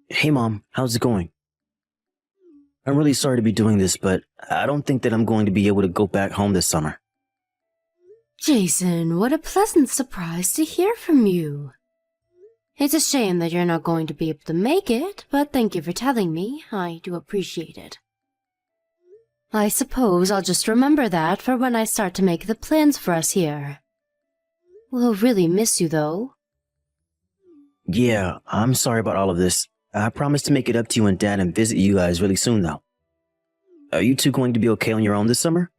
Hey Mom, how's it going? I'm really sorry to be doing this, but I don't think that I'm going to be able to go back home this summer. Jason, what a pleasant surprise to hear from you. It's a shame that you're not going to be able to make it, but thank you for telling me. I do appreciate it. I suppose I'll just remember that for when I start to make the plans for us here. We'll really miss you, though. Yeah, I'm sorry about all of this. I promise to make it up to you and Dad and visit you guys really soon, though. Are you two going to be okay on your own this summer?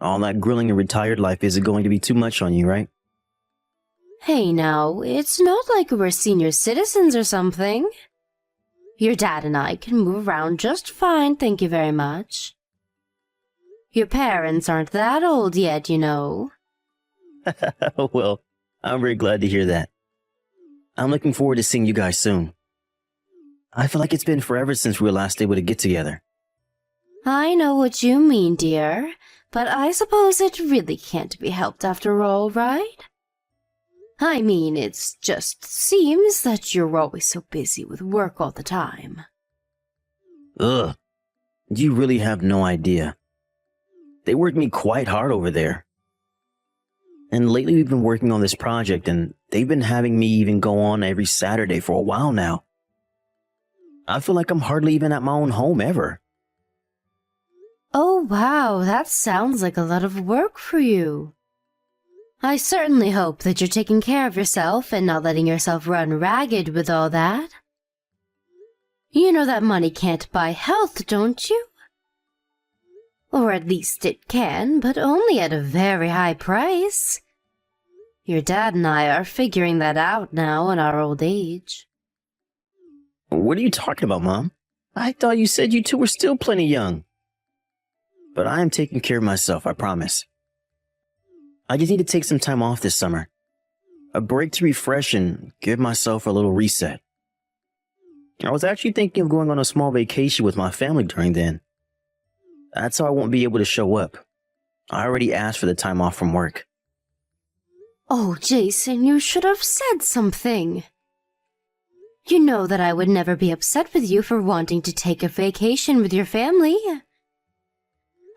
All that grilling and retired life isn't going to be too much on you, right? Hey now, it's not like we're senior citizens or something. Your dad and I can move around just fine, thank you very much. Your parents aren't that old yet, you know. Well, I'm very glad to hear that. I'm looking forward to seeing you guys soon. I feel like it's been forever since we were last able to get together. I know what you mean, dear, but I suppose it really can't be helped after all, right? I mean, it just seems that you're always so busy with work all the time. Ugh. You really have no idea. They work me quite hard over there. And lately we've been working on this project and they've been having me even go on every Saturday for a while now. I feel like I'm hardly even at my own home ever. Oh wow, that sounds like a lot of work for you. I certainly hope that you're taking care of yourself and not letting yourself run ragged with all that. You know that money can't buy health, don't you? Or at least it can, but only at a very high price. Your dad and I are figuring that out now in our old age. What are you talking about, Mom? I thought you said you two were still plenty young. But I am taking care of myself, I promise. I just need to take some time off this summer. A break to refresh and give myself a little reset. I was actually thinking of going on a small vacation with my family during then. That's how I won't be able to show up. I already asked for the time off from work. Oh, Jason, you should have said something. You know that I would never be upset with you for wanting to take a vacation with your family.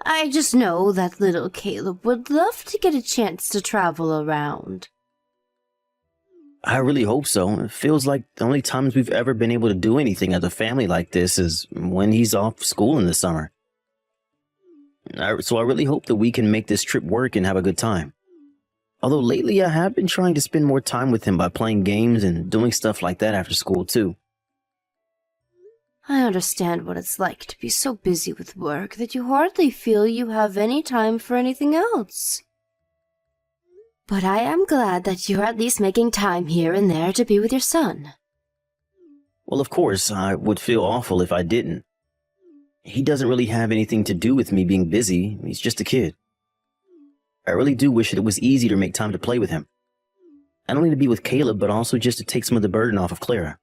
I just know that little Caleb would love to get a chance to travel around. I really hope so. It feels like the only times we've ever been able to do anything as a family like this is when he's off school in the summer. So I really hope that we can make this trip work and have a good time. Although lately I have been trying to spend more time with him by playing games and doing stuff like that after school too. I understand what it's like to be so busy with work that you hardly feel you have any time for anything else. But I am glad that you're at least making time here and there to be with your son. Well, of course, I would feel awful if I didn't. He doesn't really have anything to do with me being busy. He's just a kid. I really do wish that it was easy to make time to play with him. Not only to be with Caleb, but also just to take some of the burden off of Clara.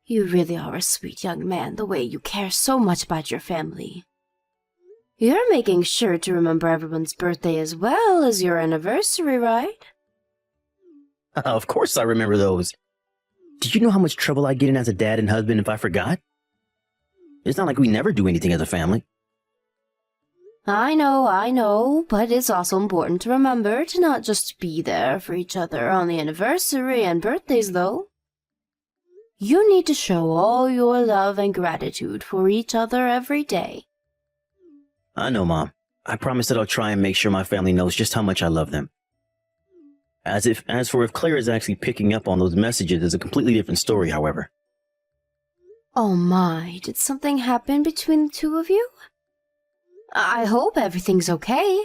You really are a sweet young man, the way you care so much about your family. You're making sure to remember everyone's birthday as well as your anniversary, right? Of course I remember those. Did you know how much trouble I'd get in as a dad and husband if I forgot? It's not like we never do anything as a family. I know, but it's also important to remember to not just be there for each other on the anniversary and birthdays, though. You need to show all your love and gratitude for each other every day. I know, Mom. I promise that I'll try and make sure my family knows just how much I love them. As for if Claire is actually picking up on those messages is a completely different story, however. Oh my, did something happen between the two of you? I hope everything's okay.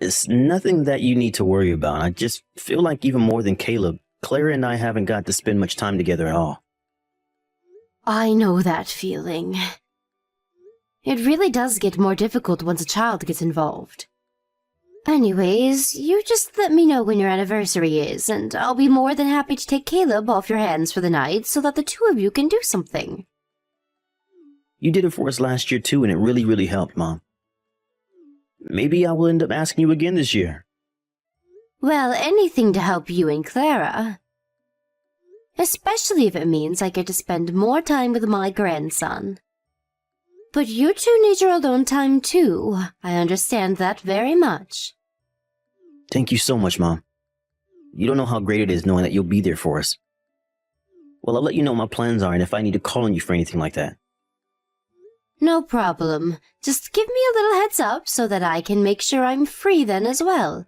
It's nothing that you need to worry about. I just feel like even more than Caleb, Clara and I haven't got to spend much time together at all. I know that feeling. It really does get more difficult once a child gets involved. Anyways, you just let me know when your anniversary is, and I'll be more than happy to take Caleb off your hands for the night so that the two of you can do something. You did it for us last year too, and it really, really helped, Mom. Maybe I will end up asking you again this year. Well, anything to help you and Clara. especially if it means I get to spend more time with my grandson. But you two need your alone time too. I understand that very much. Thank you so much, Mom. You don't know how great it is knowing that you'll be there for us. Well, I'll let you know what my plans are and if I need to call on you for anything like that. No problem. Just give me a little heads up so that I can make sure I'm free then as well.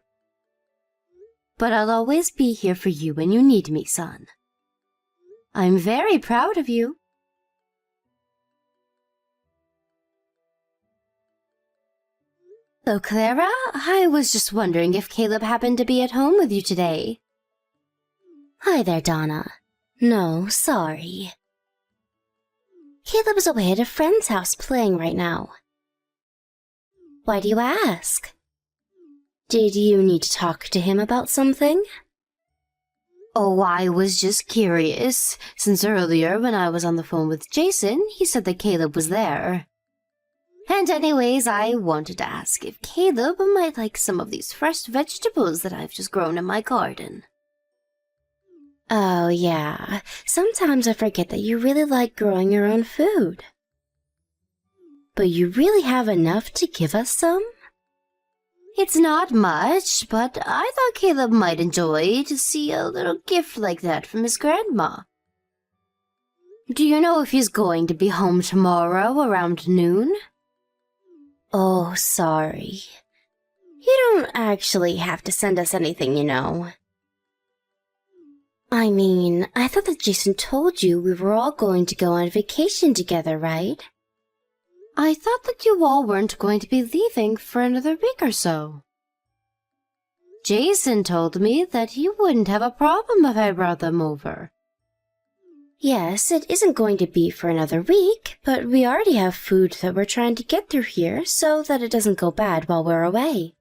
But I'll always be here for you when you need me, son. I'm very proud of you. Hello, Clara. I was just wondering if Caleb happened to be at home with you today. Hi there, Donna. No, sorry. Caleb's away at a friend's house playing right now. Why do you ask? Did you need to talk to him about something? Oh, I was just curious, since earlier when I was on the phone with Jason, he said that Caleb was there. And anyways, I wanted to ask if Caleb might like some of these fresh vegetables that I've just grown in my garden. Oh, yeah. Sometimes I forget that you really like growing your own food. But you really have enough to give us some? It's not much, but I thought Caleb might enjoy to see a little gift like that from his grandma. Do you know if he's going to be home tomorrow around noon? Oh, sorry. You don't actually have to send us anything, you know. I mean, I thought that Jason told you we were all going to go on vacation together, right? I thought that you all weren't going to be leaving for another week or so. Jason told me that he wouldn't have a problem if I brought them over. Yes, it isn't going to be for another week, but we already have food that we're trying to get through here so that it doesn't go bad while we're away.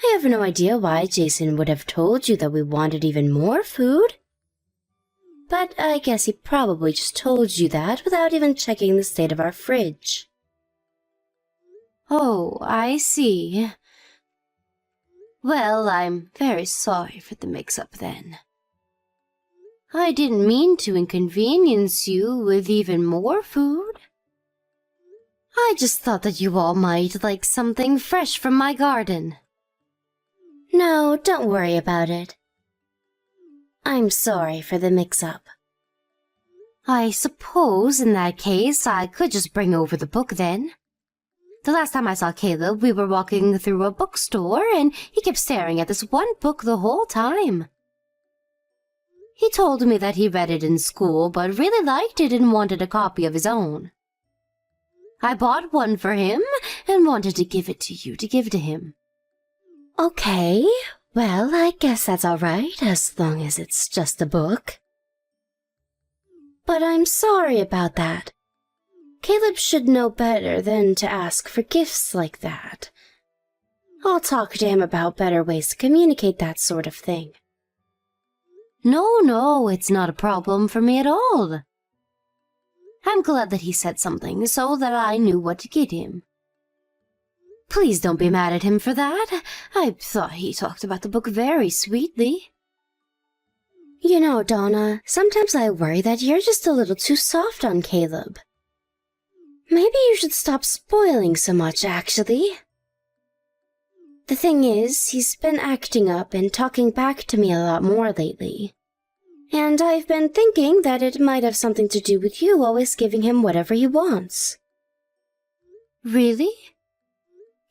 I have no idea why Jason would have told you that we wanted even more food. But I guess he probably just told you that without even checking the state of our fridge. Oh, I see. Well, I'm very sorry for the mix-up then. I didn't mean to inconvenience you with even more food. I just thought that you all might like something fresh from my garden. No, don't worry about it. I'm sorry for the mix-up. I suppose in that case I could just bring over the book then. The last time I saw Caleb, we were walking through a bookstore and he kept staring at this one book the whole time. He told me that he read it in school but really liked it and wanted a copy of his own. I bought one for him and wanted to give it to you to give to him. Okay, well, I guess that's all right, as long as it's just a book. But I'm sorry about that. Caleb should know better than to ask for gifts like that. I'll talk to him about better ways to communicate that sort of thing. No, it's not a problem for me at all. I'm glad that he said something so that I knew what to get him. Please don't be mad at him for that. I thought he talked about the book very sweetly. You know, Donna, sometimes I worry that you're just a little too soft on Caleb. Maybe you should stop spoiling so much, actually. The thing is, he's been acting up and talking back to me a lot more lately. And I've been thinking that it might have something to do with you always giving him whatever he wants. Really?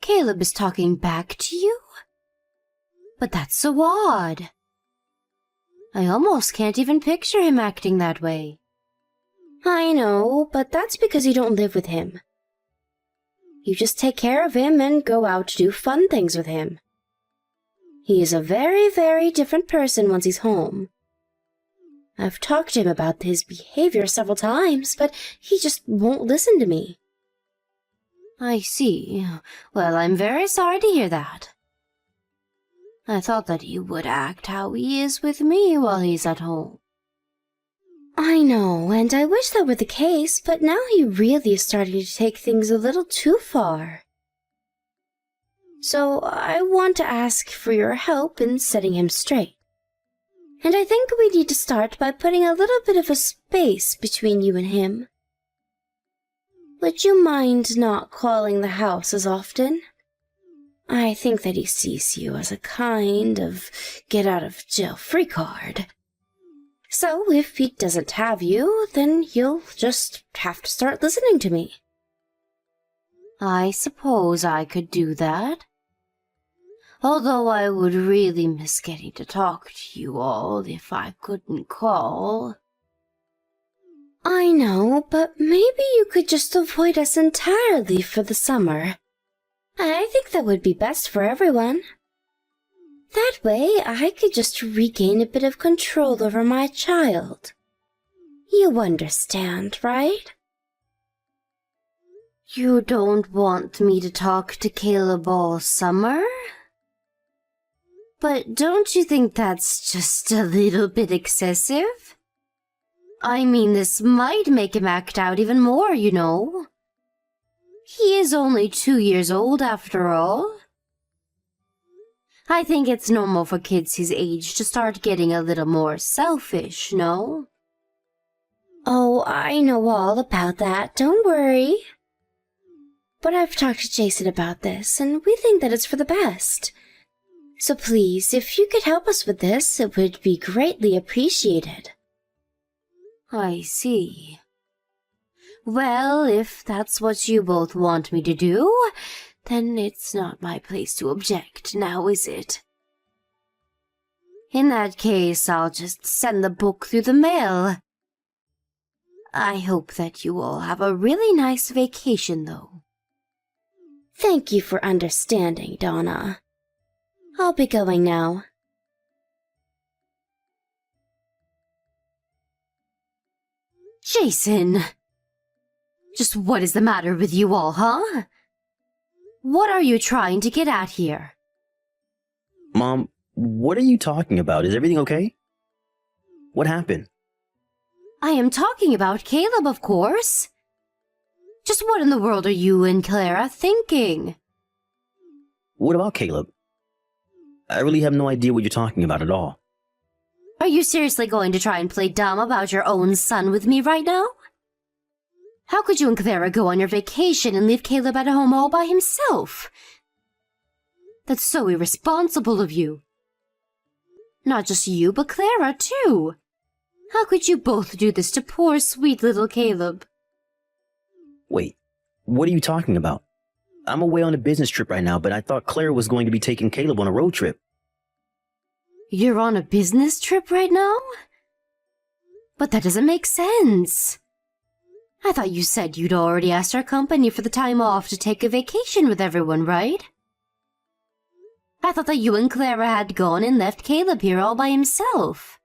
Caleb is talking back to you? But that's so odd. I almost can't even picture him acting that way. I know, but that's because you don't live with him. You just take care of him and go out to do fun things with him. He is a very, very different person once he's home. I've talked to him about his behavior several times, but he just won't listen to me. I see. Well, I'm very sorry to hear that. I thought that he would act how he is with me while he's at home. I know, and I wish that were the case, but now he really is starting to take things a little too far. So I want to ask for your help in setting him straight. And I think we need to start by putting a little bit of a space between you and him. Would you mind not calling the house as often? I think that he sees you as a kind of get-out-of-jail-free card. So if he doesn't have you, then you'll just have to start listening to me. I suppose I could do that. Although I would really miss getting to talk to you all if I couldn't call. I know, but maybe you could just avoid us entirely for the summer. I think that would be best for everyone. That way, I could just regain a bit of control over my child. You understand, right? You don't want me to talk to Caleb all summer? But don't you think that's just a little bit excessive? I mean, this might make him act out even more, you know. He is only 2 years old, after all. I think it's normal for kids his age to start getting a little more selfish, no? Oh, I know all about that, don't worry. But I've talked to Jason about this, and we think that it's for the best. So please, if you could help us with this, it would be greatly appreciated. I see. Well, if that's what you both want me to do, then it's not my place to object, now is it? In that case, I'll just send the book through the mail. I hope that you all have a really nice vacation, though. Thank you for understanding, Donna. I'll be going now. Jason! Just what is the matter with you all, huh? What are you trying to get at here? Mom, what are you talking about? Is everything okay? What happened? I am talking about Caleb, of course. Just what in the world are you and Clara thinking? What about Caleb? I really have no idea what you're talking about at all. Are you seriously going to try and play dumb about your own son with me right now? How could you and Clara go on your vacation and leave Caleb at home all by himself? That's so irresponsible of you. Not just you, but Clara, too. How could you both do this to poor, sweet little Caleb? Wait, what are you talking about? I'm away on a business trip right now, but I thought Clara was going to be taking Caleb on a road trip. You're on a business trip right now? But that doesn't make sense. I thought you said you'd already asked our company for the time off to take a vacation with everyone, right? I thought that you and Clara had gone and left Caleb here all by himself.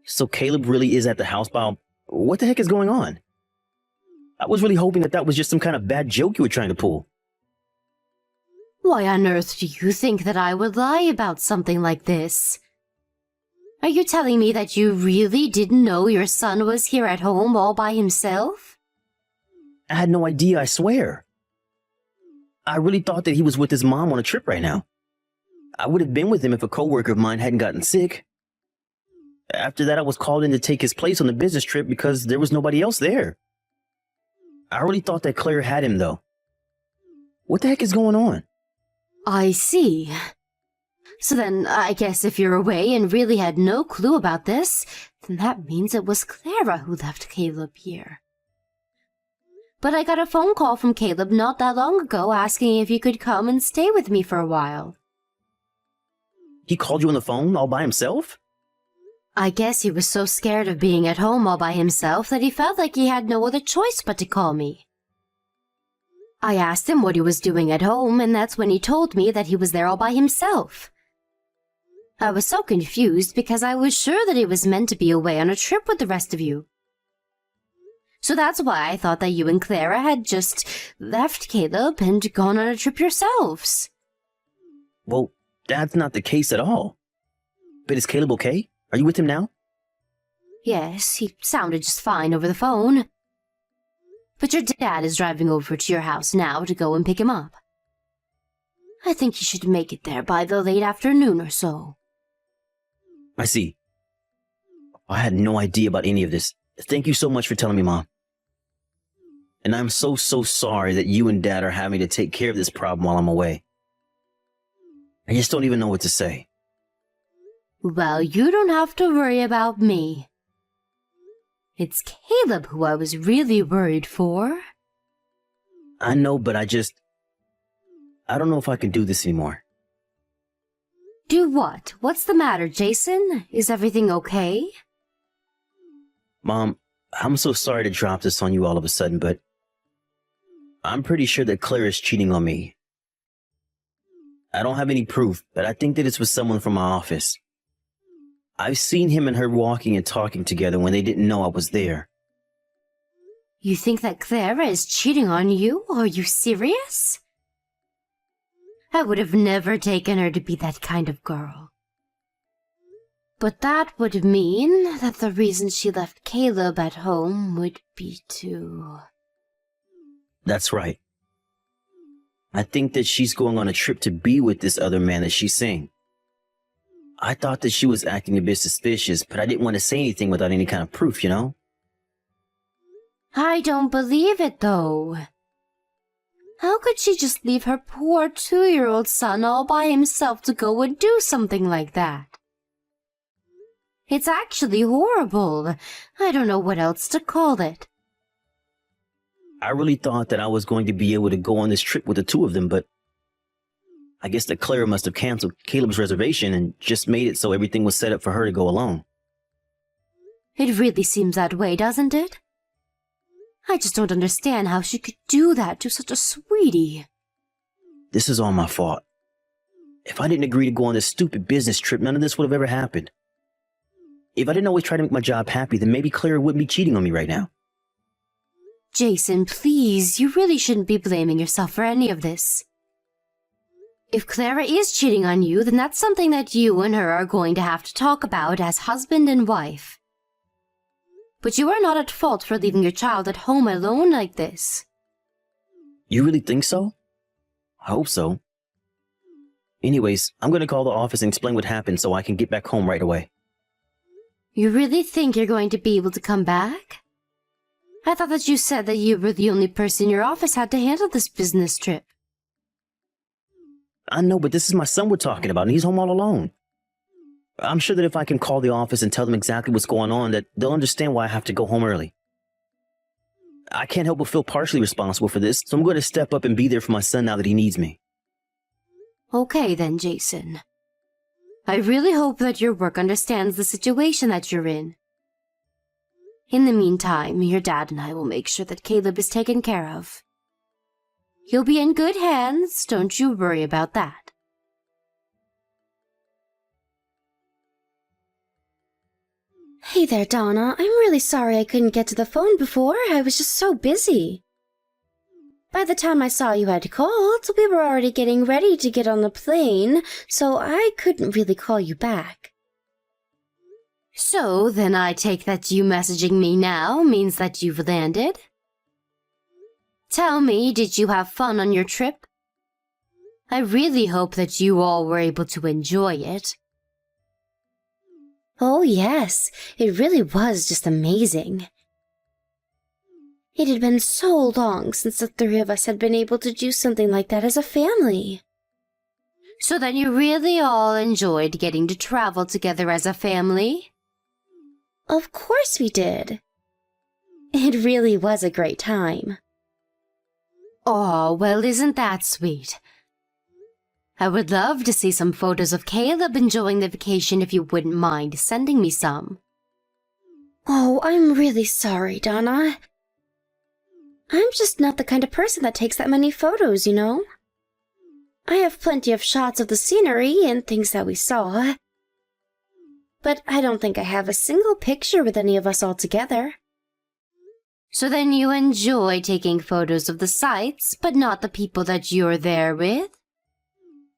So Caleb really is at the house by... What the heck is going on? I was really hoping that was just some kind of bad joke you were trying to pull. Why on earth do you think that I would lie about something like this? Are you telling me that you really didn't know your son was here at home all by himself? I had no idea, I swear. I really thought that he was with his mom on a trip right now. I would have been with him if a coworker of mine hadn't gotten sick. After that, I was called in to take his place on the business trip because there was nobody else there. I really thought that Claire had him, though. What the heck is going on? I see. So then, I guess if you're away and really had no clue about this, then that means it was Clara who left Caleb here. But I got a phone call from Caleb not that long ago asking if you could come and stay with me for a while. He called you on the phone all by himself? I guess he was so scared of being at home all by himself that he felt like he had no other choice but to call me. I asked him what he was doing at home, and that's when he told me that he was there all by himself. I was so confused because I was sure that he was meant to be away on a trip with the rest of you. So that's why I thought that you and Clara had just left Caleb and gone on a trip yourselves. Well, that's not the case at all. But is Caleb okay? Are you with him now? Yes, he sounded just fine over the phone. But your dad is driving over to your house now to go and pick him up. I think he should make it there by the late afternoon or so. I see. I had no idea about any of this. Thank you so much for telling me, Mom. And I'm so sorry that you and Dad are having to take care of this problem while I'm away. I just don't even know what to say. Well, you don't have to worry about me. It's Caleb who I was really worried for. I know, but I don't know if I can do this anymore. Do what? What's the matter, Jason? Is everything okay? Mom, I'm so sorry to drop this on you all of a sudden, but I'm pretty sure that Claire is cheating on me. I don't have any proof, but I think that it's with someone from my office. I've seen him and her walking and talking together when they didn't know I was there. You think that Clara is cheating on you? Are you serious? I would have never taken her to be that kind of girl. But that would mean that the reason she left Caleb at home would be to... That's right. I think that she's going on a trip to be with this other man that she's seeing. I thought that she was acting a bit suspicious, but I didn't want to say anything without any kind of proof, you know? I don't believe it, though. How could she just leave her poor 2-year-old son all by himself to go and do something like that? It's actually horrible. I don't know what else to call it. I really thought that I was going to be able to go on this trip with the two of them, but I guess that Clara must have canceled Caleb's reservation and just made it so everything was set up for her to go alone. It really seems that way, doesn't it? I just don't understand how she could do that to such a sweetie. This is all my fault. If I didn't agree to go on this stupid business trip, none of this would have ever happened. If I didn't always try to make my job happy, then maybe Clara wouldn't be cheating on me right now. Jason, please, you really shouldn't be blaming yourself for any of this. If Clara is cheating on you, then that's something that you and her are going to have to talk about as husband and wife. But you are not at fault for leaving your child at home alone like this. You really think so? I hope so. Anyways, I'm going to call the office and explain what happened so I can get back home right away. You really think you're going to be able to come back? I thought that you said that you were the only person in your office had to handle this business trip. I know, but this is my son we're talking about, and he's home all alone. I'm sure that if I can call the office and tell them exactly what's going on, that they'll understand why I have to go home early. I can't help but feel partially responsible for this, so I'm going to step up and be there for my son now that he needs me. Okay then, Jason. I really hope that your work understands the situation that you're in. In the meantime, your dad and I will make sure that Caleb is taken care of. He'll be in good hands, don't you worry about that. Hey there, Donna. I'm really sorry I couldn't get to the phone before. I was just so busy. By the time I saw you had called, we were already getting ready to get on the plane, so I couldn't really call you back. So, then I take that you messaging me now means that you've landed? Tell me, did you have fun on your trip? I really hope that you all were able to enjoy it. Oh yes, it really was just amazing. It had been so long since the three of us had been able to do something like that as a family. So then you really all enjoyed getting to travel together as a family? Of course we did. It really was a great time. Oh, well, isn't that sweet? I would love to see some photos of Caleb enjoying the vacation if you wouldn't mind sending me some. Oh, I'm really sorry, Donna. I'm just not the kind of person that takes that many photos, you know? I have plenty of shots of the scenery and things that we saw. But I don't think I have a single picture with any of us all together. So then you enjoy taking photos of the sights, but not the people that you're there with?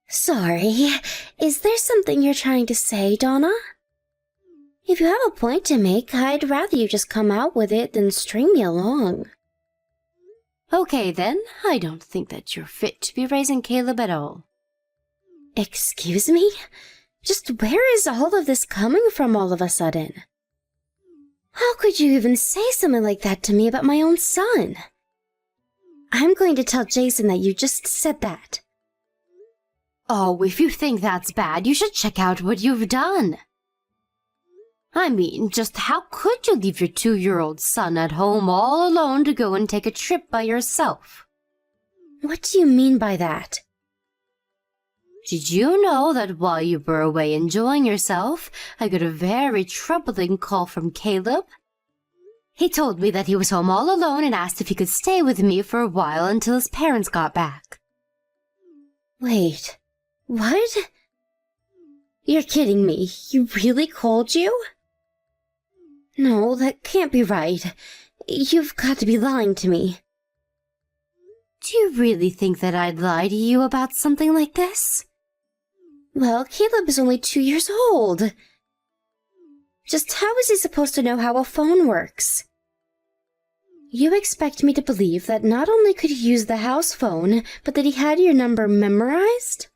Sorry, is there something you're trying to say, Donna? If you have a point to make, I'd rather you just come out with it than string me along. Okay then, I don't think that you're fit to be raising Caleb at all. Excuse me? Just where is all of this coming from all of a sudden? How could you even say something like that to me about my own son? I'm going to tell Jason that you just said that. Oh, if you think that's bad, you should check out what you've done. I mean, just how could you leave your 2-year-old son at home all alone to go and take a trip by yourself? What do you mean by that? Did you know that while you were away enjoying yourself, I got a very troubling call from Caleb? He told me that he was home all alone and asked if he could stay with me for a while until his parents got back. Wait, what? You're kidding me. He really called you? No, that can't be right. You've got to be lying to me. Do you really think that I'd lie to you about something like this? Well, Caleb is only 2 years old. Just how is he supposed to know how a phone works? You expect me to believe that not only could he use the house phone, but that he had your number memorized?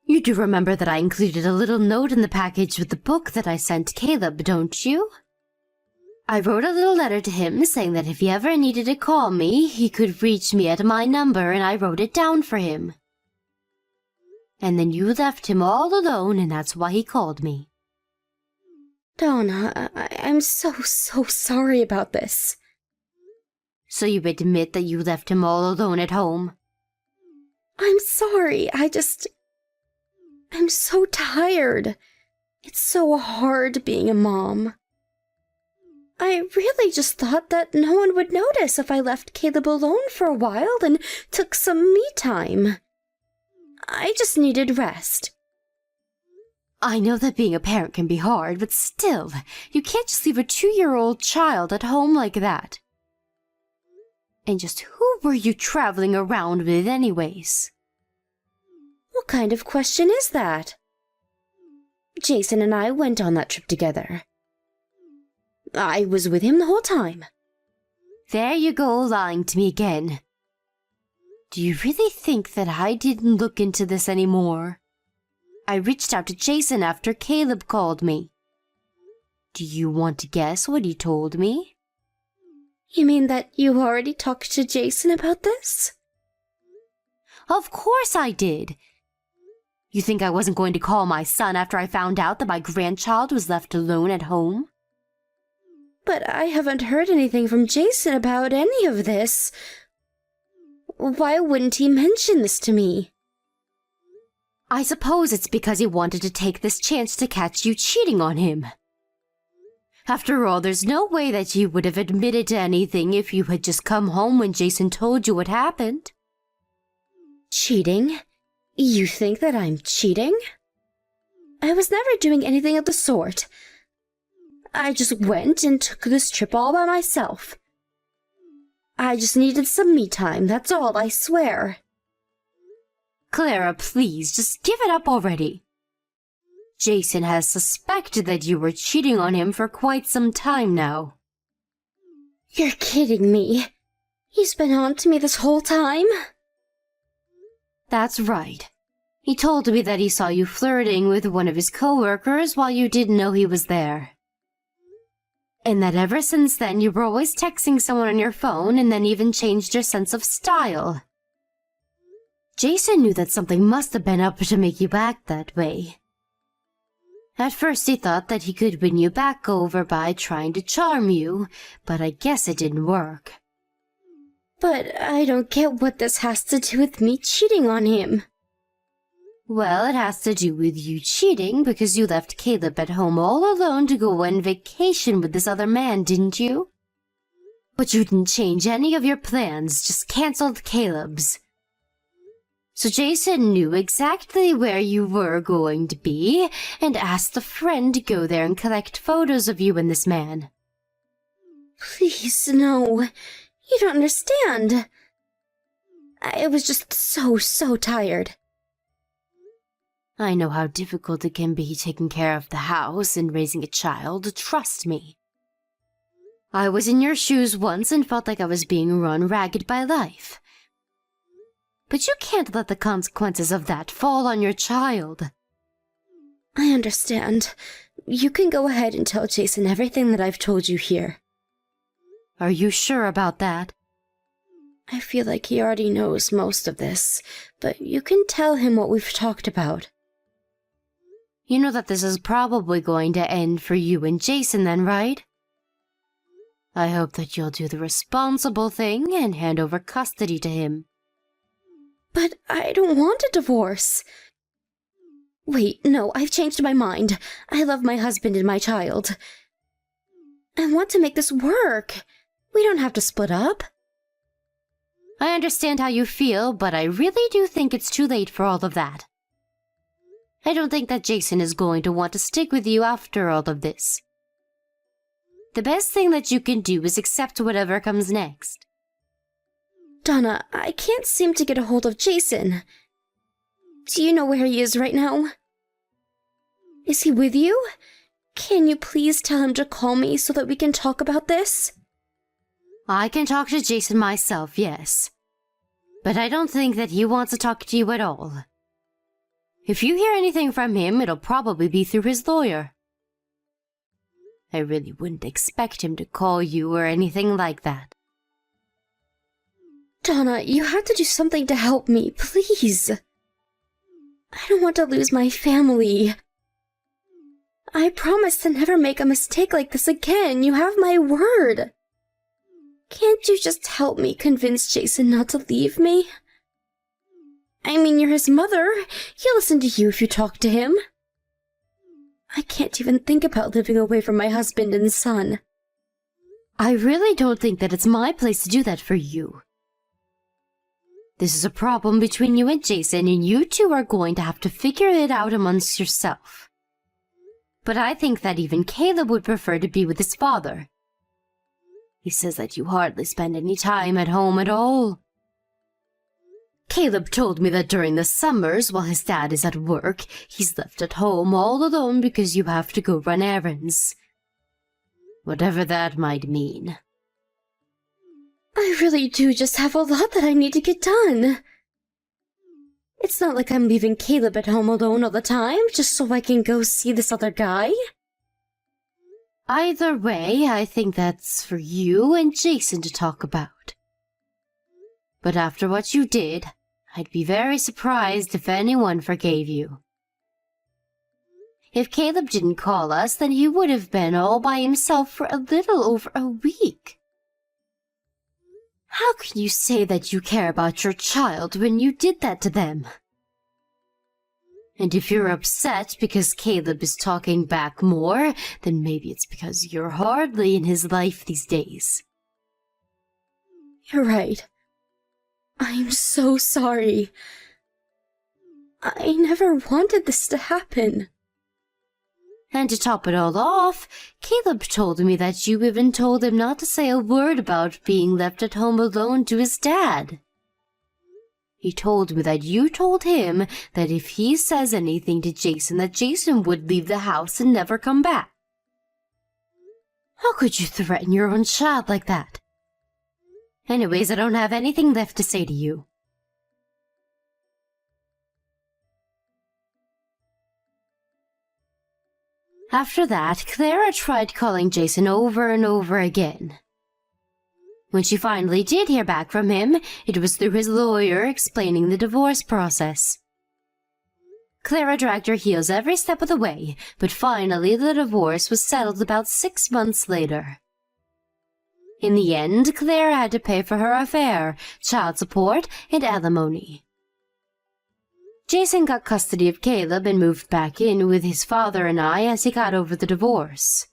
You do remember that I included a little note in the package with the book that I sent Caleb, don't you? I wrote a little letter to him saying that if he ever needed to call me, he could reach me at my number, and I wrote it down for him. And then you left him all alone, and that's why he called me. Donna, I'm so sorry about this. So you admit that you left him all alone at home? I'm sorry, I'm so tired. It's so hard being a mom. I really just thought that no one would notice if I left Caleb alone for a while and took some me time. I just needed rest. I know that being a parent can be hard, but still, you can't just leave a 2-year-old child at home like that. And just who were you traveling around with anyways? What kind of question is that? Jason and I went on that trip together. I was with him the whole time. There you go, lying to me again. Do you really think that I didn't look into this anymore? I reached out to Jason after Caleb called me. Do you want to guess what he told me? You mean that you already talked to Jason about this? Of course I did. You think I wasn't going to call my son after I found out that my grandchild was left alone at home? But I haven't heard anything from Jason about any of this. Why wouldn't he mention this to me? I suppose it's because he wanted to take this chance to catch you cheating on him. After all, there's no way that you would have admitted to anything if you had just come home when Jason told you what happened. Cheating? You think that I'm cheating? I was never doing anything of the sort. I just went and took this trip all by myself. I just needed some me time, that's all, I swear. Clara, please, just give it up already. Jason has suspected that you were cheating on him for quite some time now. You're kidding me. He's been on to me this whole time? That's right. He told me that he saw you flirting with one of his co-workers while you didn't know he was there. And that ever since then you were always texting someone on your phone and then even changed your sense of style. Jason knew that something must have been up to make you act that way. At first he thought that he could win you back over by trying to charm you, but I guess it didn't work. But I don't get what this has to do with me cheating on him. Well, it has to do with you cheating because you left Caleb at home all alone to go on vacation with this other man, didn't you? But you didn't change any of your plans, just canceled Caleb's. So Jason knew exactly where you were going to be and asked a friend to go there and collect photos of you and this man. Please, no. You don't understand. I was just so tired. I know how difficult it can be taking care of the house and raising a child, trust me. I was in your shoes once and felt like I was being run ragged by life. But you can't let the consequences of that fall on your child. I understand. You can go ahead and tell Jason everything that I've told you here. Are you sure about that? I feel like he already knows most of this, but you can tell him what we've talked about. You know that this is probably going to end for you and Jason then, right? I hope that you'll do the responsible thing and hand over custody to him. But I don't want a divorce. Wait, no, I've changed my mind. I love my husband and my child. I want to make this work. We don't have to split up. I understand how you feel, but I really do think it's too late for all of that. I don't think that Jason is going to want to stick with you after all of this. The best thing that you can do is accept whatever comes next. Donna, I can't seem to get a hold of Jason. Do you know where he is right now? Is he with you? Can you please tell him to call me so that we can talk about this? I can talk to Jason myself, yes. But I don't think that he wants to talk to you at all. If you hear anything from him, it'll probably be through his lawyer. I really wouldn't expect him to call you or anything like that. Donna, you have to do something to help me, please. I don't want to lose my family. I promise to never make a mistake like this again. You have my word. Can't you just help me convince Jason not to leave me? I mean, you're his mother. He'll listen to you if you talk to him. I can't even think about living away from my husband and son. I really don't think that it's my place to do that for you. This is a problem between you and Jason, and you two are going to have to figure it out amongst yourself. But I think that even Caleb would prefer to be with his father. He says that you hardly spend any time at home at all. Caleb told me that during the summers, while his dad is at work, he's left at home all alone because you have to go run errands. Whatever that might mean. I really do just have a lot that I need to get done. It's not like I'm leaving Caleb at home alone all the time, just so I can go see this other guy. Either way, I think that's for you and Jason to talk about. But after what you did, I'd be very surprised if anyone forgave you. If Caleb didn't call us, then he would have been all by himself for a little over a week. How can you say that you care about your child when you did that to them? And if you're upset because Caleb is talking back more, then maybe it's because you're hardly in his life these days. You're right. I'm so sorry. I never wanted this to happen. And to top it all off, Caleb told me that you even told him not to say a word about being left at home alone to his dad. He told me that you told him that if he says anything to Jason, that Jason would leave the house and never come back. How could you threaten your own child like that? Anyways, I don't have anything left to say to you. After that, Clara tried calling Jason over and over again. When she finally did hear back from him, it was through his lawyer explaining the divorce process. Clara dragged her heels every step of the way, but finally the divorce was settled about 6 months later. In the end, Clara had to pay for her affair, child support, and alimony. Jason got custody of Caleb and moved back in with his father and I as he got over the divorce.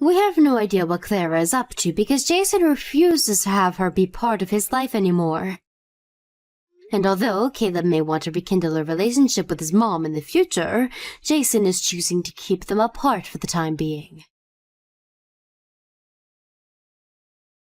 We have no idea what Clara is up to because Jason refuses to have her be part of his life anymore. And although Caleb may want to rekindle a relationship with his mom in the future, Jason is choosing to keep them apart for the time being.